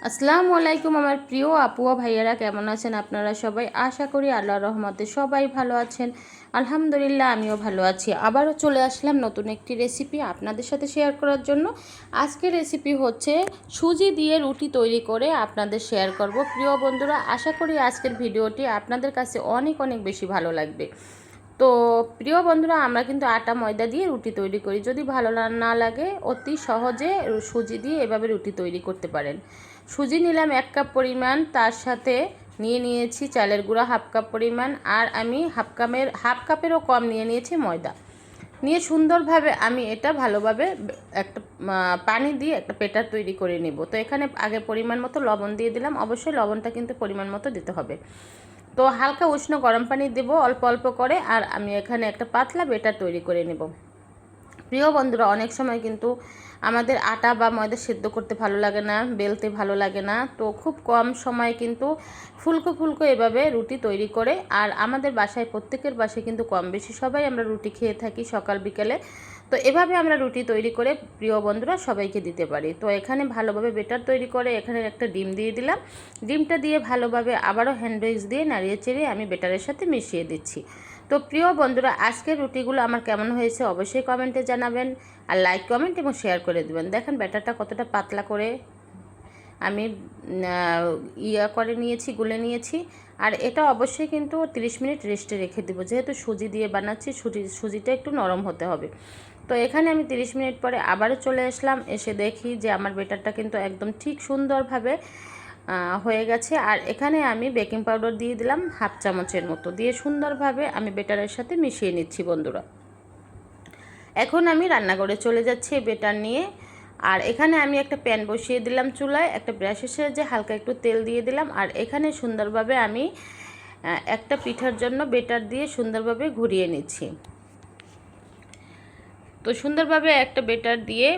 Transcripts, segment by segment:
আসসালামু আলাইকুম আমার প্রিয় আপু ও ভাইয়ারা, কেমন আছেন আপনারা সবাই? আশা করি আল্লাহর রহমতে সবাই ভালো আছেন। আলহামদুলিল্লাহ আমিও ভালো আছি। আবারও চলে আসলাম নতুন একটি রেসিপি আপনাদের সাথে শেয়ার করার জন্য। আজকের রেসিপি হচ্ছে সুজি দিয়ে রুটি তৈরি করে আপনাদের শেয়ার করব। প্রিয় বন্ধুরা, আশা করি আজকের ভিডিওটি আপনাদের কাছে অনেক অনেক বেশি ভালো লাগবে। তো প্রিয় বন্ধুরা, আমরা কিন্তু আটা ময়দা দিয়ে রুটি তৈরি করি। যদি ভালো না লাগে, অতি সহজে সুজি দিয়ে এভাবে রুটি তৈরি করতে পারেন। সুজি নিলাম 1 কাপ পরিমাণ, তার সাথে নিয়েছি চালের গুঁড়া 1/2 কাপ পরিমাণ, আর আমি হাফ কাপেরও কম নিয়েছি ময়দা। নিয়ে সুন্দরভাবে আমি এটা ভালোভাবে একটা পানি দিয়ে একটা পেটার তৈরি করে নেব। তো এখানে আগে পরিমাণ মতো লবণ দিয়ে দিলাম। অবশ্যই লবণটা কিন্তু পরিমাণ মতো দিতে হবে। তো হালকা উষ্ণ গরম পানি দেব অল্প অল্প করে, আর আমি এখানে একটা পাতলা বেটার তৈরি করে নেব। প্রিয় বন্ধুরা, অনেক সময় কিন্তু আমাদের আটা বা ময়দা সেদ্ধ করতে ভালো লাগে না, বেলতে ভালো লাগে না। তো খুব কম সময়ে কিন্তু ফুলকো ফুলকো এভাবে রুটি তৈরি করে, আর আমাদের বাসায় প্রত্যেকের বাসায় কিন্তু কম বেশি সবাই আমরা রুটি খেয়ে থাকি সকাল বিকেলে। তো এভাবে আমরা রুটি তৈরি করে প্রিয় বন্ধুরা সবাইকে দিতে পারি। তো এখানে ভালোভাবে বেটার তৈরি করে এখানে একটা ডিম দিয়ে দিলাম। ডিমটা দিয়ে ভালোভাবে আবারও হ্যান্ড উইক্স দিয়ে নাড়িয়ে চেড়িয়ে আমি বেটারের সাথে মিশিয়ে দিচ্ছি। তো প্রিয় বন্ধুরা, আজকের রুটিগুলো আমার কেমন হয়েছে অবশ্যই কমেন্টে জানাবেন, আর লাইক কমেন্ট এবং শেয়ার করে দেবেন। দেখেন ব্যাটারটা কতটা পাতলা করে আমি করে নিয়েছি, গুলে নিয়েছি। আর এটা অবশ্যই কিন্তু 30 মিনিট রেস্টে রেখে দেবো, যেহেতু সুজি দিয়ে বানাচ্ছি, সুজিটা একটু নরম হতে হবে। তো এখানে আমি 30 মিনিট পরে আবারও চলে আসলাম। এসে দেখি যে আমার বেটারটা কিন্তু একদম ঠিক সুন্দরভাবে হয়ে গেছে। আর এখানে আমি বেকিং পাউডার দিয়ে দিলাম 1/2 চামচের মতো, দিয়ে সুন্দরভাবে আমি বেটারের সাথে মিশিয়ে নিচ্ছি বন্ধুরা। এখন আমি রান্নাঘরে চলে যাচ্ছি বেটার নিয়ে। আর এখানে আমি একটা প্যান বসিয়ে দিলাম চুলায়, একটা ব্রাশের সাহায্যে হালকা একটু তেল দিয়ে দিলাম। আর এখানে সুন্দরভাবে আমি একটা পিঠার জন্য বেটার দিয়ে সুন্দরভাবে ঘুরিয়ে নিচ্ছি। তো সুন্দরভাবে একটা বেটার দিয়ে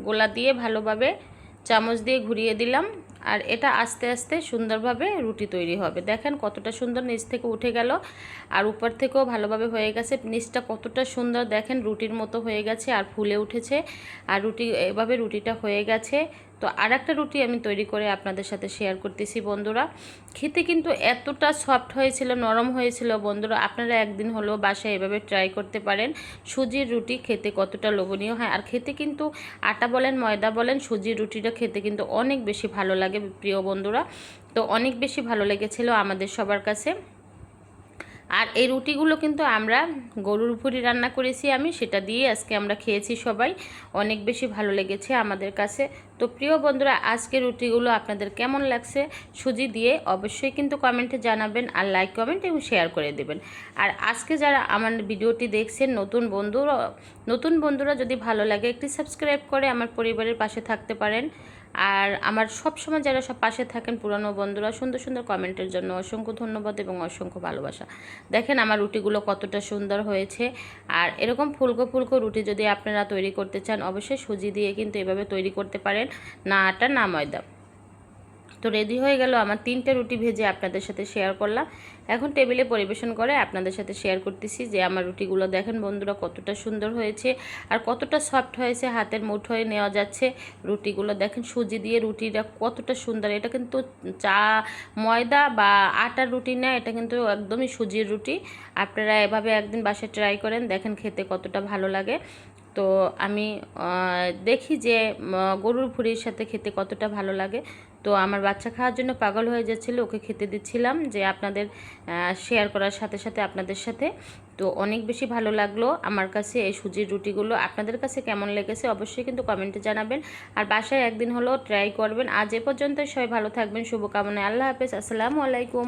গোলা দিয়ে ভালোভাবে চামচ দিয়ে ঘুরিয়ে দিলাম। আর এটা আস্তে আস্তে সুন্দরভাবে রুটি তৈরি হবে। দেখেন কতটা সুন্দর নিচ থেকে উঠে গেল, আর উপর থেকেও ভালোভাবে হয়ে গেছে। নিচটা কতটা সুন্দর দেখেন, রুটির মতো হয়ে গেছে আর ফুলে উঠেছে। আর এভাবে রুটিটা হয়ে গেছে। তো আর একটা রুটি আমি তৈরি করে আপনাদের সাথে শেয়ার করতেছি বন্ধুরা। খেতে কিন্তু এতটা সফট হয়েছিল, নরম হয়েছিল বন্ধুরা। আপনারা একদিন হলেও বাসায় এভাবে ট্রাই করতে পারেন। সুজির রুটি খেতে কতটা লোভনীয় হয়, আর খেতে কিন্তু আটা বলেন ময়দা বলেন, সুজির রুটিটা খেতে কিন্তু অনেক বেশি ভালো লাগে প্রিয় বন্ধুরা। তো অনেক বেশি ভালো লেগেছিল আমাদের সবার কাছে। আর এই রুটিগুলো কিন্তু আমরা গরুর ভুঁড়ি রান্না করেছি আমি, সেটা দিয়ে আজকে আমরা খেয়েছি সবাই। অনেক বেশি ভালো লেগেছে আমাদের কাছে। তো প্রিয় বন্ধুরা, আজকে রুটিগুলো আপনাদের কেমন লাগছে সুজি দিয়ে অবশ্যই কিন্তু কমেন্টে জানাবেন, আর লাইক কমেন্ট এবং শেয়ার করে দেবেন। আর আজকে যারা আমার ভিডিওটি দেখছেন নতুন বন্ধুরা যদি ভালো লাগে একটি সাবস্ক্রাইব করে আমার পরিবারের পাশে থাকতে পারেন। আর আমার সবসময় যারা সব পাশে থাকেন পুরানো বন্ধুরা, সুন্দর সুন্দর কমেন্টের জন্য অসংখ্য ধন্যবাদ এবং অসংখ্য ভালোবাসা। দেখেন আমার রুটিগুলো কতটা সুন্দর হয়েছে। আর এরকম ফুলকো ফুলকো রুটি যদি আপনারা তৈরি করতে চান, অবশ্যই সুজি দিয়ে কিন্তু এভাবে তৈরি করতে পারেন, না আটা না ময়দা। তো রেডি হয়ে গেল আমার 3টে রুটি ভেজে আপনাদের সাথে শেয়ার করলাম। এখন টেবিলে পরিবেশন করে আপনাদের সাথে শেয়ার করতেছি যে আমার রুটিগুলো দেখেন বন্ধুরা কতটা সুন্দর হয়েছে, আর কতটা সফট হয়েছে, হাতের মুঠোয় নেওয়া যাচ্ছে রুটিগুলো। দেখেন সুজি দিয়ে রুটিটা কতটা সুন্দর। এটা কিন্তু ময়দা বা আটার রুটি না, এটা কিন্তু একদমই সুজির রুটি। আপনারা এভাবে একদিন বাসায় ট্রাই করেন, দেখেন খেতে কতটা ভালো লাগে। তো আমি দেখি যে গরুর ভুঁড়ির সাথে খেতে কতটা ভালো লাগে। তো আমার বাচ্চা খাওয়ার জন্য পাগল হয়ে যাচ্ছিলো, ওকে খেতে দিচ্ছিলাম যে আপনাদের শেয়ার করার সাথে সাথে আপনাদের সাথে। তো অনেক বেশি ভালো লাগলো আমার কাছে এই সুজির রুটিগুলো। আপনাদের কাছে কেমন লেগেছে অবশ্যই কিন্তু কমেন্টে জানাবেন, আর বাসায় একদিন হলেও ট্রাই করবেন। আজ এ পর্যন্ত, সবাই ভালো থাকবেন, শুভকামনায়, আল্লাহ হাফেজ, আসসালামু আলাইকুম।